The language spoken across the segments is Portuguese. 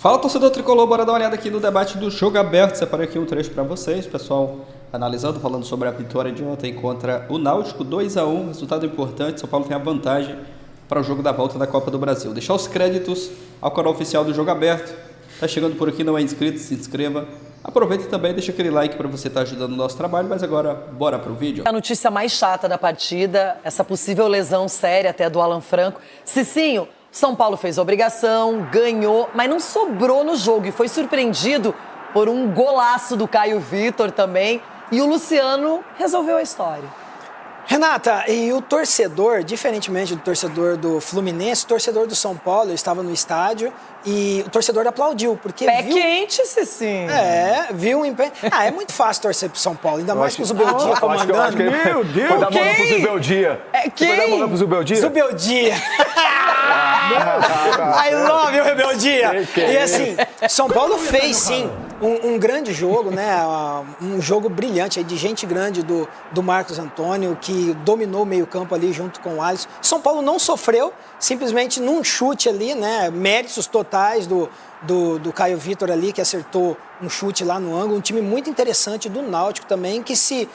Fala, torcedor tricolor, bora dar uma olhada aqui no debate do Jogo Aberto. Separei aqui um trecho para vocês, pessoal analisando, falando sobre a vitória de ontem contra o Náutico, 2-1, resultado importante. São Paulo tem a vantagem para o jogo da volta da Copa do Brasil. Deixar os créditos ao canal oficial do Jogo Aberto. Tá chegando por aqui, não é inscrito, se inscreva. Aproveita e também deixa aquele like para você estar ajudando o nosso trabalho, mas agora bora pro vídeo. A notícia mais chata da partida, essa possível lesão séria até do Alan Franco. Cicinho, São Paulo fez a obrigação, ganhou, mas não sobrou no jogo e foi surpreendido por um golaço do Caio Vitor também. E o Luciano resolveu a história. Renata, e o torcedor, diferentemente do torcedor do Fluminense, o torcedor do São Paulo estava no estádio e o torcedor aplaudiu, porque Pé viu... quente, Cicinho. Viu o empenho... é muito fácil torcer pro São Paulo, ainda mais com o Zubeldia comandando. Meu Deus! Foi dar bola pro Zubeldia. Quem? Foi dar bola pro Zubeldia? Zubeldia! I love you, Rebeldia! E assim, São Paulo fez sim um grande jogo, né? Um jogo brilhante aí, de gente grande do Marcos Antônio, que dominou o meio-campo ali junto com o Alisson. São Paulo não sofreu, simplesmente num chute ali, né? Méritos totais do Caio Vitor ali, que acertou um chute lá no ângulo. Um time muito interessante do Náutico também, que se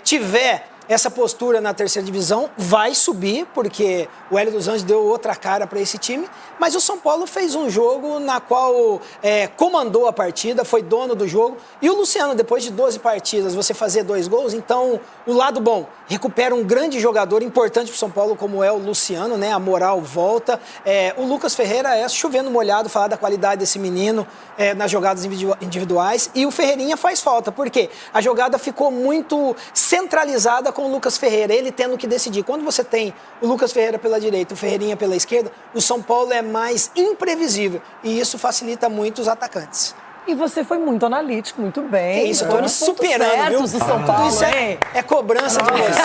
tiver essa postura na terceira divisão, vai subir, porque o Hélio dos Anjos deu outra cara para esse time, mas o São Paulo fez um jogo na qual comandou a partida, foi dono do jogo, e o Luciano, depois de 12 partidas, você fazer 2 gols, então o lado bom, recupera um grande jogador importante para o São Paulo, como é o Luciano, né? A moral volta. O Lucas Ferreira chovendo molhado, falar da qualidade desse menino nas jogadas individuais, e o Ferreirinha faz falta, porque a jogada ficou muito centralizada com o Lucas Ferreira, ele tendo que decidir. Quando você tem o Lucas Ferreira pela direita, o Ferreirinha pela esquerda, o São Paulo é mais imprevisível, e isso facilita muito os atacantes. E você foi muito analítico, muito bem. Que isso, eu tô me superando, viu? Do São Paulo, isso é cobrança de vocês,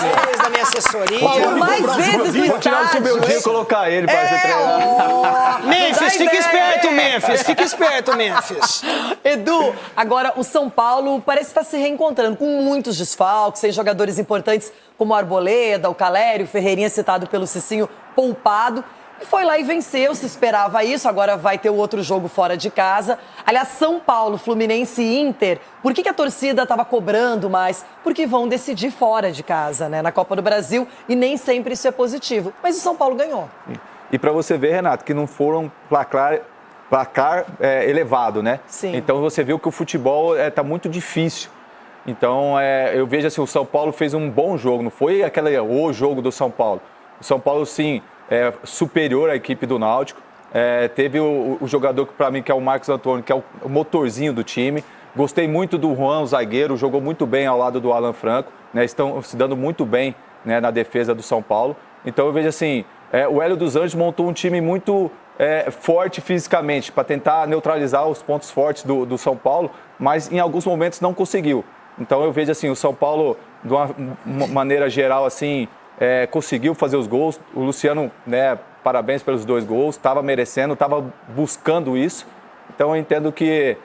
da minha assessoria. Mais vezes no Vou tirar o Zubeldia e colocar ele para ser treinado. Memphis, fica esperto, Memphis. Fica esperto, Memphis. Edu, agora o São Paulo parece estar se reencontrando com muitos desfalques, sem jogadores importantes como o Arboleda, o Calério, o Ferreirinha citado pelo Cicinho, poupado. E foi lá e venceu, se esperava isso, agora vai ter o outro jogo fora de casa. Aliás, São Paulo, Fluminense e Inter, por que a torcida estava cobrando mais? Porque vão decidir fora de casa, né, na Copa do Brasil, e nem sempre isso é positivo. Mas o São Paulo ganhou. E para você ver, Renato, que não foram placar elevado, né? Sim. Então você viu que o futebol está muito difícil. Então eu vejo assim, o São Paulo fez um bom jogo, não foi o jogo do São Paulo. O São Paulo, sim, superior à equipe do Náutico. Teve o jogador que para mim que é o Marcos Antônio, que é o motorzinho do time. Gostei muito do Juan, o zagueiro, jogou muito bem ao lado do Alan Franco, né? Estão se dando muito bem, né, na defesa do São Paulo. Então eu vejo assim, o Hélio dos Anjos montou um time muito forte fisicamente para tentar neutralizar os pontos fortes do São Paulo, mas em alguns momentos não conseguiu. Então eu vejo assim, o São Paulo, de uma maneira geral assim, conseguiu fazer os gols. O Luciano, né, parabéns pelos 2 gols, estava merecendo, estava buscando isso. Então eu entendo que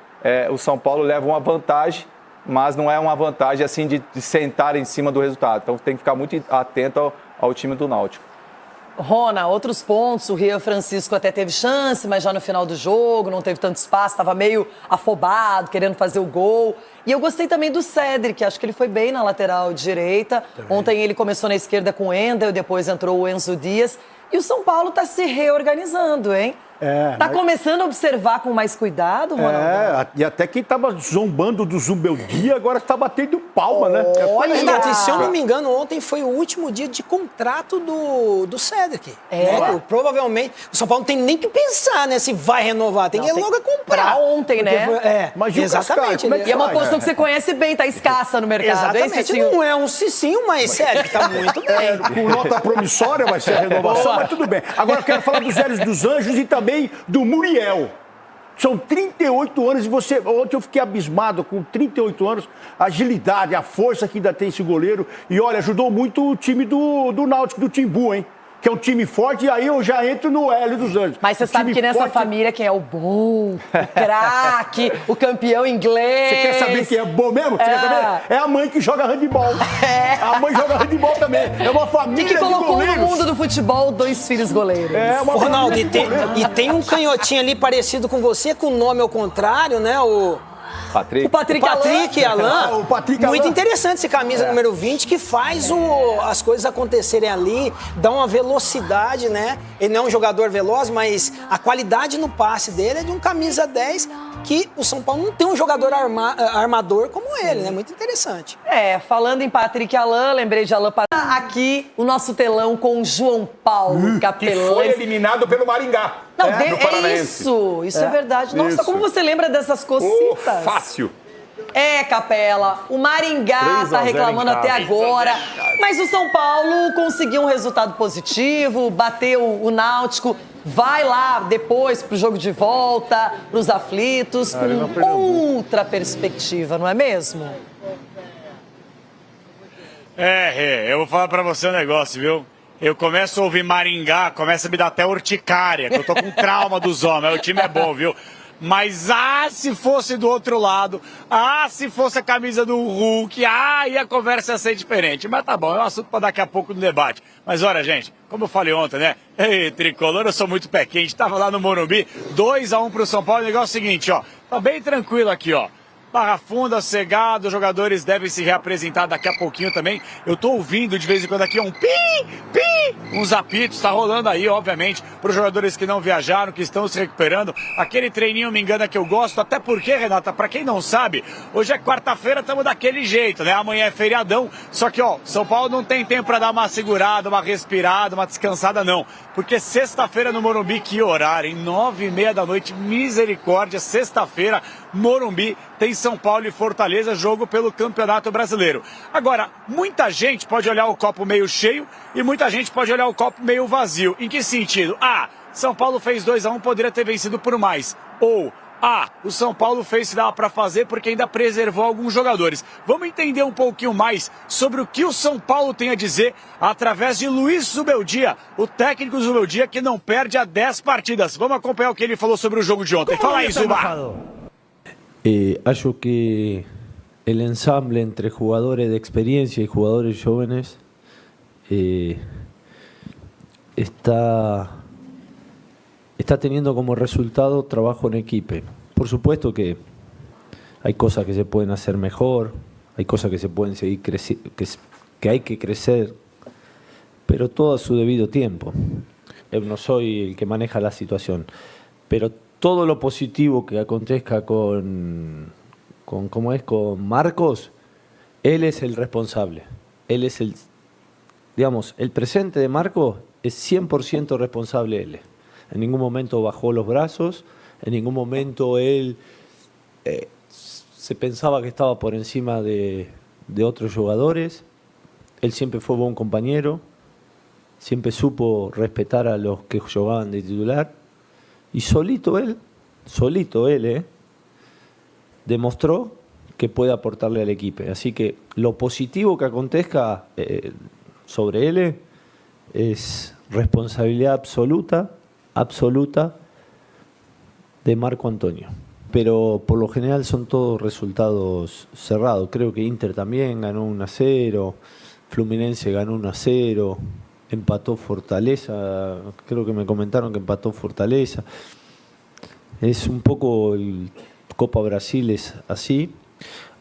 o São Paulo leva uma vantagem, mas não é uma vantagem assim de sentar em cima do resultado. Então tem que ficar muito atento ao time do Náutico. Rona, outros pontos, o Rian Francisco até teve chance, mas já no final do jogo não teve tanto espaço, estava meio afobado, querendo fazer o gol. E eu gostei também do Cédric, acho que ele foi bem na lateral direita. Também. Ontem ele começou na esquerda com o Endel, depois entrou o Enzo Dias. E o São Paulo está se reorganizando, hein? Tá começando a observar com mais cuidado, Ronaldo? E até quem estava zombando do Zubeldia agora está batendo palma, né? Olha, Renato, e se eu não me engano, ontem foi o último dia de contrato do Cédric. Né? Provavelmente, o São Paulo não tem nem que pensar, né, se vai renovar, tem que ir logo a comprar. Pra ontem, né? Mas exatamente. Cascai, e é uma posição que você conhece bem, tá escassa no mercado. Exatamente, não é um cicinho, mas Cédric tá muito bem. Com nota promissória vai ser a renovação, mas tudo bem. Agora eu quero falar dos Hélio dos Anjos e também do Muriel. São 38 anos e ontem eu fiquei abismado com 38 anos, a agilidade, a força que ainda tem esse goleiro. E olha, ajudou muito o time do Náutico, do Timbu, hein? que é um time forte, e aí eu já entro no Hélio dos Anjos. Mas você sabe que nessa forte... família quem é o bom, o craque, o campeão inglês... Você quer saber quem é bom mesmo? Você quer saber? É a mãe que joga handebol. A mãe joga handebol também. É uma família que colocou de no mundo do futebol 2 filhos goleiros. É uma Ronaldo, e tem um canhotinho ali parecido com você, com o nome ao contrário, né? O Patrick. O Patrick Alain. O Patrick Muito Alain. interessante esse camisa número 20, que faz as coisas acontecerem ali, dá uma velocidade, né? Ele não é um jogador veloz, mas a qualidade no passe dele é de um camisa 10, que o São Paulo não tem um jogador armador como ele, né? Muito interessante. Falando em Patrick Alain, lembrei de Alain Patrick. Aqui o nosso telão com o João Paulo Capelães. Que foi eliminado pelo Maringá. Não, no Paranaense. isso é verdade. Nossa, Isso. como você lembra dessas cocitas? Fácil. Capela, o Maringá 3-0 tá reclamando em casa. até agora, mas o São Paulo conseguiu um resultado positivo, bateu o Náutico, vai lá depois pro jogo de volta, pros aflitos, com outra perspectiva, não é mesmo? Eu vou falar pra você um negócio, viu? Eu começo a ouvir Maringá, começa a me dar até urticária, que eu tô com trauma dos homens. O time é bom, viu? Mas, se fosse do outro lado, se fosse a camisa do Hulk, aí a conversa ia ser diferente. Mas tá bom, é um assunto pra daqui a pouco no debate. Mas olha, gente, como eu falei ontem, né? Ei, tricolor, eu sou muito pé quente. Tava lá no Morumbi, 2-1 pro São Paulo. O negócio é o seguinte, ó. Tá bem tranquilo aqui, ó. Barra Funda, cegado, os jogadores devem se reapresentar daqui a pouquinho também. Eu tô ouvindo de vez em quando aqui um uns apitos, tá rolando aí, obviamente, para os jogadores que não viajaram, que estão se recuperando. Aquele treininho me engana que eu gosto, até porque, Renata, para quem não sabe, hoje é quarta-feira, estamos daquele jeito, né? Amanhã é feriadão, só que, ó, São Paulo não tem tempo para dar uma segurada, uma respirada, uma descansada, não. Porque sexta-feira no Morumbi, que horário, hein? 9h30 da noite, misericórdia, sexta-feira, Morumbi, tem São Paulo e Fortaleza, jogo pelo Campeonato Brasileiro. Agora, muita gente pode olhar o copo meio cheio e muita gente pode olhar o copo meio vazio. Em que sentido? São Paulo fez 2-1, poderia ter vencido por mais. Ou, o São Paulo fez o que dava para fazer porque ainda preservou alguns jogadores. Vamos entender um pouquinho mais sobre o que o São Paulo tem a dizer através de Luiz Zubeldia, o técnico Zubeldia, que não perde há 10 partidas. Vamos acompanhar o que ele falou sobre o jogo de ontem. Fala aí, Zuba! Acho que el ensamble entre jugadores de experiencia y jugadores jóvenes está teniendo como resultado trabajo en equipo. Por supuesto que hay cosas que se pueden hacer mejor, hay cosas que se pueden seguir creciendo, que hay que crecer, pero todo a su debido tiempo. Yo no soy el que maneja la situación, pero todo lo positivo que acontezca con Marcos, él es el responsable. Él es el presente de Marcos es 100% responsable él. En ningún momento bajó los brazos, en ningún momento él se pensaba que estaba por encima de otros jugadores. Él siempre fue buen compañero, siempre supo respetar a los que jugaban de titular. Y solito él, demostró que puede aportarle al equipo. Así que lo positivo que acontezca sobre él es responsabilidad absoluta de Marco Antonio. Pero por lo general son todos resultados cerrados. Creo que Inter también ganó 1-0, Fluminense ganó 1-0. Empató Fortaleza, creo que me comentaron que empató Fortaleza. Es un poco el Copa Brasil es así.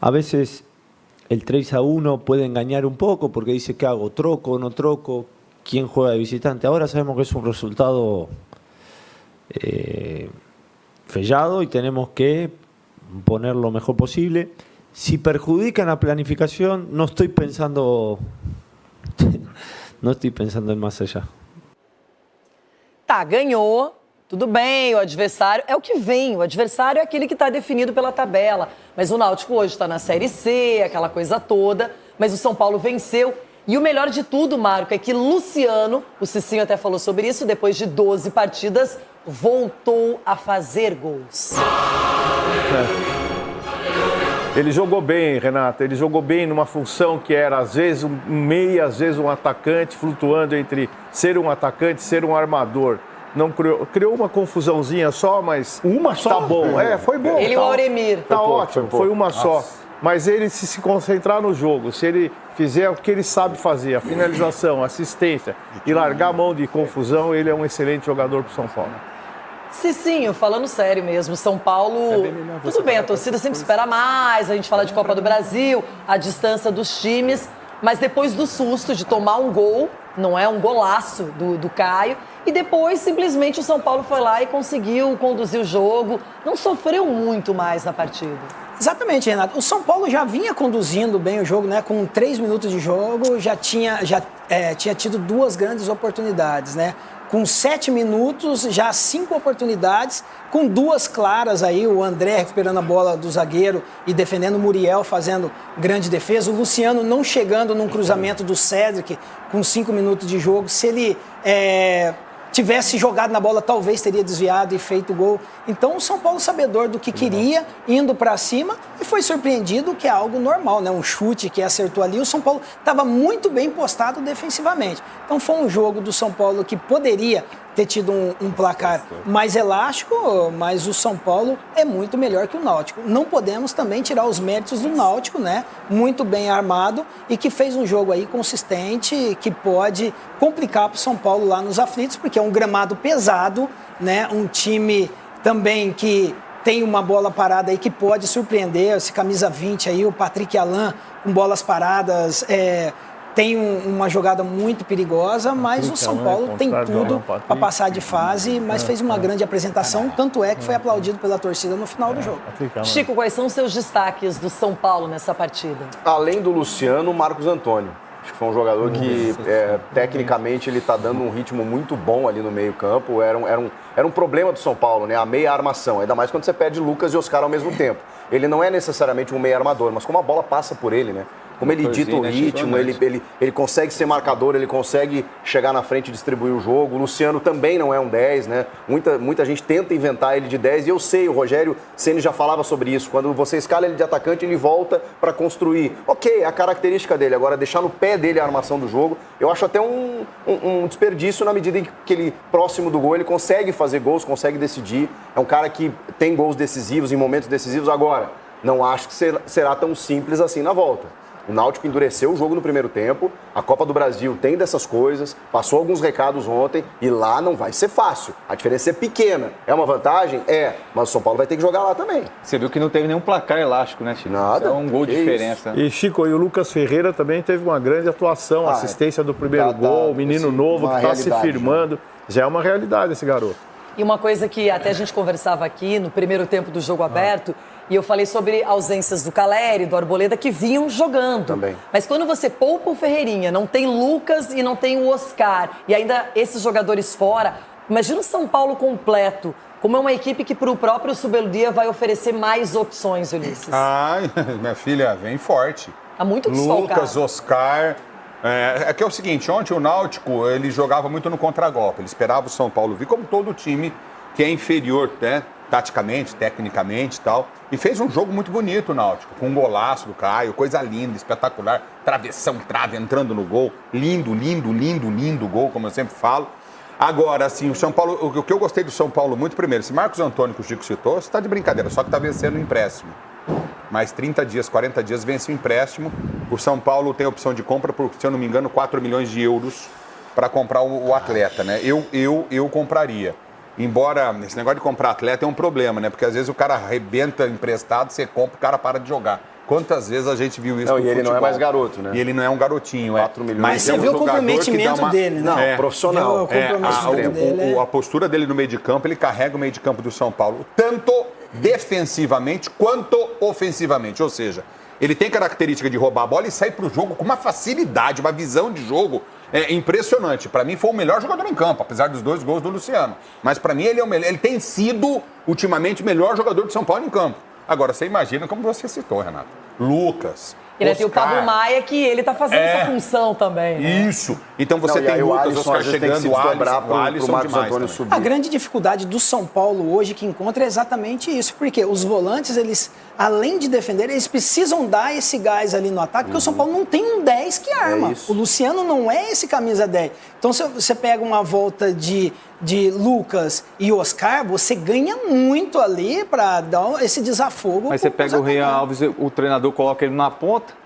A veces el 3-1 puede engañar un poco porque dice ¿qué hago? ¿Troco, no troco? ¿Quién juega de visitante? Ahora sabemos que es un resultado fallado y tenemos que poner lo mejor posible. Si perjudican la planificación, no estoy pensando em mais allá. Ganhou, tudo bem, o adversário é o que vem, o adversário é aquele que está definido pela tabela. Mas o Náutico hoje está na Série C, aquela coisa toda, mas o São Paulo venceu. E o melhor de tudo, Marco, é que Luciano, o Cicinho até falou sobre isso, depois de 12 partidas, voltou a fazer gols. Ele jogou bem, Renato. Ele jogou bem numa função que era, às vezes, um meia, às vezes um atacante, flutuando entre ser um atacante e ser um armador. Não criou uma confusãozinha só, mas uma só? Tá bom. Foi bom. Ele e o Auremir. Tá ótimo. Foi uma só. Mas ele se concentrar no jogo, se ele fizer o que ele sabe fazer, a finalização, a assistência e largar a mão de confusão, ele é um excelente jogador pro São Paulo. Cicinho, falando sério mesmo, São Paulo, tudo bem, a torcida sempre espera mais, a gente fala de Copa do Brasil, a distância dos times, mas depois do susto de tomar um gol, não é um golaço do Caio, e depois simplesmente o São Paulo foi lá e conseguiu conduzir o jogo, não sofreu muito mais na partida. Exatamente, Renato. O São Paulo já vinha conduzindo bem o jogo, né? Com 3 minutos de jogo, já tinha tido 2 grandes oportunidades, né? Com 7 minutos, já 5 oportunidades, com 2 claras aí, o André recuperando a bola do zagueiro e defendendo o Muriel, fazendo grande defesa. O Luciano não chegando num cruzamento do Cédric com 5 minutos de jogo. Se ele tivesse jogado na bola, talvez teria desviado e feito o gol. Então, o São Paulo, sabedor do que queria, indo para cima, e foi surpreendido, que é algo normal, né? Um chute que acertou ali. O São Paulo estava muito bem postado defensivamente. Então, foi um jogo do São Paulo que poderia ter tido um placar mais elástico, mas o São Paulo é muito melhor que o Náutico. Não podemos também tirar os méritos do Náutico, né? Muito bem armado e que fez um jogo aí consistente, que pode complicar para o São Paulo lá nos aflitos, porque é um gramado pesado, né? Um time também que tem uma bola parada aí que pode surpreender, esse camisa 20 aí, o Patrick Alain, com bolas paradas, tem uma jogada muito perigosa, mas o São Paulo tem tudo para passar de fase, mas fez uma grande apresentação, tanto é que foi aplaudido pela torcida no final do jogo. Chico, quais são os seus destaques do São Paulo nessa partida? Além do Luciano, o Marcos Antônio. Acho que foi um jogador que, tecnicamente, ele está dando um ritmo muito bom ali no meio-campo. Era um problema do São Paulo, né? A meia armação, ainda mais quando você perde Lucas e Oscar ao mesmo tempo. Ele não é necessariamente um meia armador, mas como a bola passa por ele, né? Como ele dita o ritmo, ele consegue ser marcador, ele consegue chegar na frente e distribuir o jogo. O Luciano também não é um 10, né? Muita gente tenta inventar ele de 10 e eu sei, o Rogério Ceni já falava sobre isso. Quando você escala ele de atacante, ele volta para construir. Ok, é a característica dele. Agora, deixar no pé dele a armação do jogo, eu acho até um desperdício na medida em que ele, próximo do gol, ele consegue fazer gols, consegue decidir. É um cara que tem gols decisivos em momentos decisivos. Agora, não acho que será tão simples assim na volta. O Náutico endureceu o jogo no primeiro tempo, a Copa do Brasil tem dessas coisas, passou alguns recados ontem e lá não vai ser fácil. A diferença é pequena. É uma vantagem? É, mas o São Paulo vai ter que jogar lá também. Você viu que não teve nenhum placar elástico, né, Chico? Nada. É um gol de diferença. E, Chico, e o Lucas Ferreira também teve uma grande atuação, assistência do primeiro gol, menino novo que está se firmando. Já é uma realidade esse garoto. E uma coisa que até a gente conversava aqui no primeiro tempo do jogo aberto, e eu falei sobre ausências do Caleri, do Arboleda, que vinham jogando. Também. Mas quando você poupa o Ferreirinha, não tem Lucas e não tem o Oscar, e ainda esses jogadores fora, imagina o São Paulo completo. Como é uma equipe que para o próprio Subeldia vai oferecer mais opções, Ulisses. Minha filha, vem forte. Tá muito desfalcado. Lucas, Oscar. É que é o seguinte, ontem o Náutico, ele jogava muito no contragolpe, ele esperava o São Paulo vir, como todo time que é inferior, né, taticamente, tecnicamente e tal, e fez um jogo muito bonito o Náutico, com um golaço do Caio, coisa linda, espetacular, travessão, trave, entrando no gol, lindo, lindo, lindo, lindo gol, como eu sempre falo. Agora, assim, o São Paulo, o que eu gostei do São Paulo muito, primeiro, esse Marcos Antônio que o Chico citou, você está de brincadeira, só que está vencendo o empréstimo. Mais 30 dias, 40 dias, vence o empréstimo. O São Paulo tem a opção de compra por, se eu não me engano, 4 milhões de euros para comprar o atleta, né? Eu compraria. Embora esse negócio de comprar atleta é um problema, né? Porque às vezes o cara arrebenta emprestado, você compra, o cara para de jogar. Quantas vezes a gente viu isso no futebol? Ele não é mais garoto, né? E ele não é um garotinho, 4 milhões. Mas você viu o comprometimento dele, né? Não, profissional. A postura dele no meio de campo, ele carrega o meio de campo do São Paulo, tanto defensivamente quanto ofensivamente. Ou seja, ele tem característica de roubar a bola e sair para o jogo com uma facilidade, uma visão de jogo impressionante. Para mim, foi o melhor jogador em campo, apesar dos 2 gols do Luciano. Mas para mim, ele é o melhor. Ele tem sido, ultimamente, o melhor jogador de São Paulo em campo. Agora, você imagina como você citou, Renato. Lucas, Ele tem o Pablo Maia, que ele tá fazendo essa função também, né? Isso. Então você Não, e tem aí o Lucas, Alisson, Oscar às vezes, tem que se chegando, o desdobrar pro Alisson Marcos demais Antônio também. subir. A grande dificuldade do São Paulo hoje que encontra é exatamente isso, porque os volantes, eles, além de defender, eles precisam dar esse gás ali no ataque, porque o São Paulo não tem um 10 que arma. isso. O Luciano não é esse camisa 10. Então, se você pega uma volta de Lucas e Oscar, você ganha muito ali para dar esse desafogo. Aí você pros pega o Rian atacantes. Alves, o treinador coloca ele na ponta,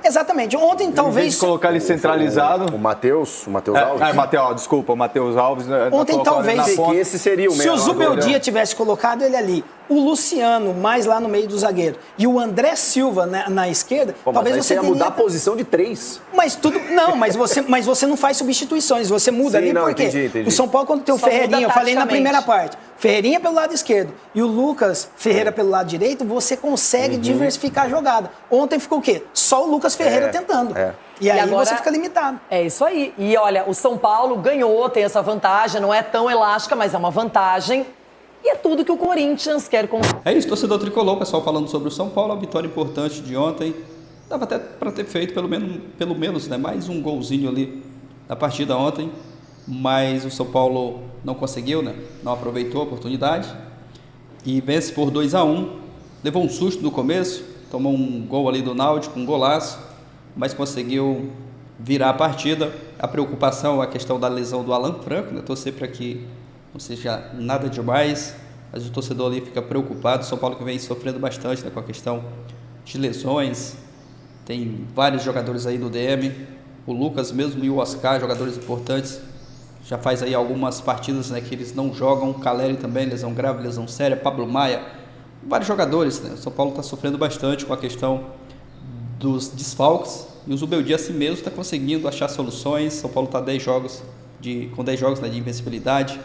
Exatamente. Ontem, em vez talvez. de colocar ele centralizado. O Matheus Alves. Desculpa, o Matheus Alves. Ontem, colocou ele talvez, na Que ponta. esse seria o Se meio o armador, Zubeldia né? tivesse colocado ele ali, o Luciano mais lá no meio do zagueiro e o André Silva na esquerda, Pô, mas talvez aí você ia teria... mudar a posição de 3. Mas tudo. Não, mas você não faz substituições, você muda Sim, ali não, porque entendi. o São Paulo, quando tem o Só muda Ferreirinha, eu falei na taticamente. primeira parte, Ferreirinha pelo lado esquerdo e o Lucas Ferreira pelo lado direito, você consegue diversificar a jogada. Ontem ficou o quê? Só o Lucas Ferreira tentando. E aí agora- você fica limitado. É isso aí. E olha, o São Paulo ganhou, tem essa vantagem, não é tão elástica, mas é uma vantagem. E é tudo que o Corinthians quer conseguir. É isso, torcedor tricolor, pessoal falando sobre o São Paulo, a vitória importante de ontem. Dava até para ter feito pelo menos, né, mais um golzinho ali na partida ontem, mas o São Paulo não conseguiu, né, não aproveitou a oportunidade e vence por 2-1. Levou um susto no começo, tomou um gol ali do Náutico, um golaço, mas conseguiu virar a partida. A preocupação, a questão da lesão do Alan Franco, né, torcer para que não seja nada demais, mas o torcedor ali fica preocupado. O São Paulo que vem sofrendo bastante, né, com a questão de lesões. Tem vários jogadores aí do DM, o Lucas mesmo e o Oscar, jogadores importantes. Já faz aí algumas partidas, né, que eles não jogam. Caleri também, lesão grave, lesão séria. Pablo Maia, vários jogadores, né? O São Paulo está sofrendo bastante com a questão dos desfalques. E o Zubeldia assim mesmo está conseguindo achar soluções. São Paulo está com 10 jogos, né, de invencibilidade.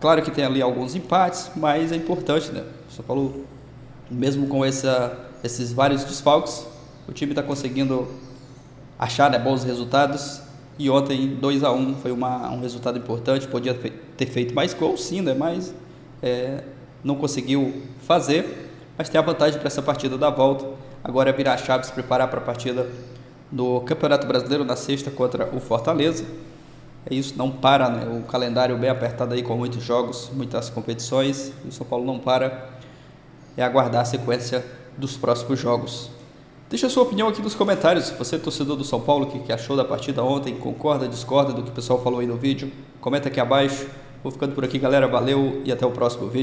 Claro que tem ali alguns empates, mas é importante, né? O São Paulo, mesmo com esses vários desfalques, o time está conseguindo achar, né, bons resultados. E ontem, 2-1, foi um resultado importante. Podia ter feito mais gols, sim, né? Mas não conseguiu fazer. Mas tem a vantagem para essa partida da volta. Agora é virar a chave, se preparar para a partida do Campeonato Brasileiro na sexta contra o Fortaleza. É isso, não para, né? O calendário bem apertado aí com muitos jogos, muitas competições. E o São Paulo não para. É aguardar a sequência dos próximos jogos. Deixa a sua opinião aqui nos comentários. Se você é torcedor do São Paulo, o que achou da partida ontem? Concorda, discorda do que o pessoal falou aí no vídeo? Comenta aqui abaixo. Vou ficando por aqui, galera. Valeu e até o próximo vídeo.